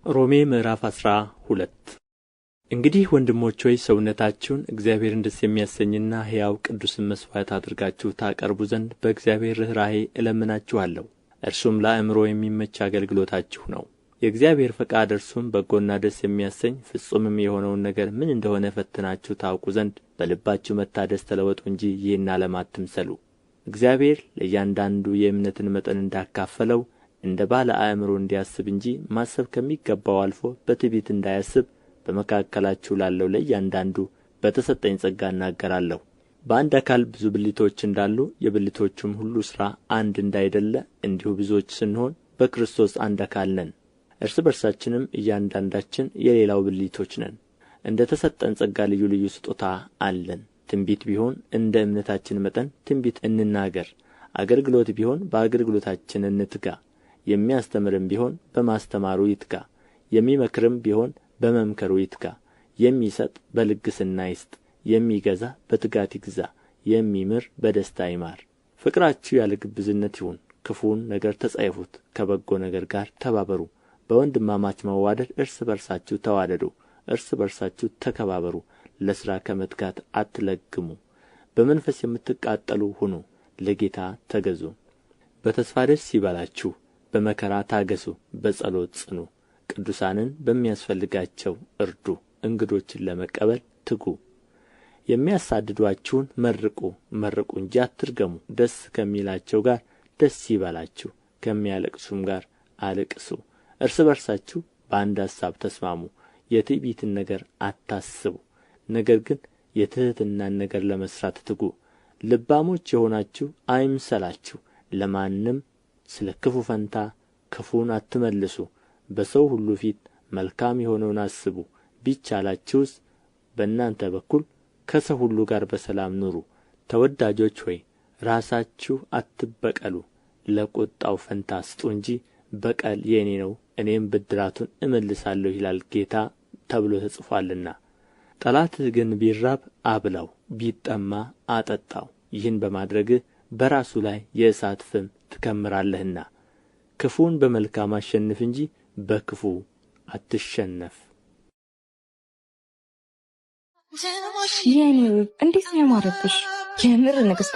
ሮሜ ምዕራፍ 12 እንግዲህ ወንድሞች ሆይ ሰውነታችሁን እግዚአብሔርን ደስ የሚያሰኝና ሕያው ቅዱስም መሥዋዕት አድርጋችሁ ታቀርቡ ዘንድ በእግዚአብሔር ርኅራኄ እለምናችኋለሁ። እርሱም ለአእምሮ የሚመች አገልግሎታችሁ ነው። የእግዚአብሔር ፈቃድ እርሱም በጎና ደስ የሚያሰኝ ፍጹምም የሆነውን ነገር ምን እንደሆነ ፈትናችሁ ታውቁ ዘንድ በልባችሁ መታደስ ተለወጡ እንጂ ይህን ዓለም አትምሰሉ። እግዚአብሔር ለእያንዳንዱ የእምነትን መጠን እንዳካፈለው እንደ ባለ አእምሮ እንዲያስብ እንጂ ማሰብ ከሚገባው አልፎ በትዕቢት እንዳያስብ በመካከላችሁ ላለው ለእያንዳንዱ በተሰጠኝ ጸጋ እናገራለሁ። በአንድ አካል ብዙ ብልቶች እንዳሉ የብልቶቹም ሁሉ ሥራ አንድ እንዳይደለ እንዲሁ ብዙዎች ስንሆን በክርስቶስ አንድ አካል ነን፣ እርስ በርሳችንም እያንዳንዳችን የሌላው ብልቶች ነን። እንደ ተሰጠን ጸጋ ልዩ ልዩ ስጦታ አለን። ትንቢት ቢሆን እንደ እምነታችን መጠን ትንቢት እንናገር። አገልግሎት ቢሆን በአገልግሎታችን እንትጋ። የሚያስተምርም ቢሆን በማስተማሩ ይትጋ። የሚመክርም ቢሆን በመምከሩ ይትጋ። የሚሰጥ በልግስና ይስጥ። የሚገዛ በትጋት ይግዛ። የሚምር በደስታ ይማር። ፍቅራችሁ ያለ ግብዝነት ይሁን። ክፉውን ነገር ተጸየፉት፣ ከበጎ ነገር ጋር ተባበሩ። በወንድማማች መዋደድ እርስ በርሳችሁ ተዋደዱ፣ እርስ በርሳችሁ ተከባበሩ። ለሥራ ከመትጋት አትለግሙ። በመንፈስ የምትቃጠሉ ሁኑ፣ ለጌታ ተገዙ። በተስፋ ደስ ይበላችሁ፣ በመከራ ታገሱ፣ በጸሎት ጽኑ። ቅዱሳንን በሚያስፈልጋቸው እርዱ፣ እንግዶችን ለመቀበል ትጉ። የሚያሳድዱአችሁን መርቁ፣ መርቁ እንጂ አትርገሙ። ደስ ከሚላቸው ጋር ደስ ይበላችሁ፣ ከሚያለቅሱም ጋር አልቅሱ። እርስ በርሳችሁ በአንድ አሳብ ተስማሙ። የትዕቢትን ነገር አታስቡ፣ ነገር ግን የትሕትናን ነገር ለመሥራት ትጉ። ልባሞች የሆናችሁ አይምሰላችሁ። ለማንም ስለ ክፉ ፈንታ ክፉን አትመልሱ። በሰው ሁሉ ፊት መልካም የሆነውን አስቡ። ቢቻላችሁስ በእናንተ በኩል ከሰው ሁሉ ጋር በሰላም ኑሩ። ተወዳጆች ሆይ ራሳችሁ አትበቀሉ፣ ለቁጣው ፈንታ ስጡ እንጂ በቀል የእኔ ነው፣ እኔም ብድራቱን እመልሳለሁ ይላል ጌታ ተብሎ ተጽፎአልና። ጠላትህ ግን ቢራብ አብላው፣ ቢጠማ አጠጣው። ይህን በማድረግህ በራሱ ላይ የእሳት ፍም ትከምራለህና። ክፉን በመልካም አሸንፍ እንጂ በክፉ አትሸነፍ። የኔ ውብ እንዴት ነው ያማረብሽ! የምር ንግሥት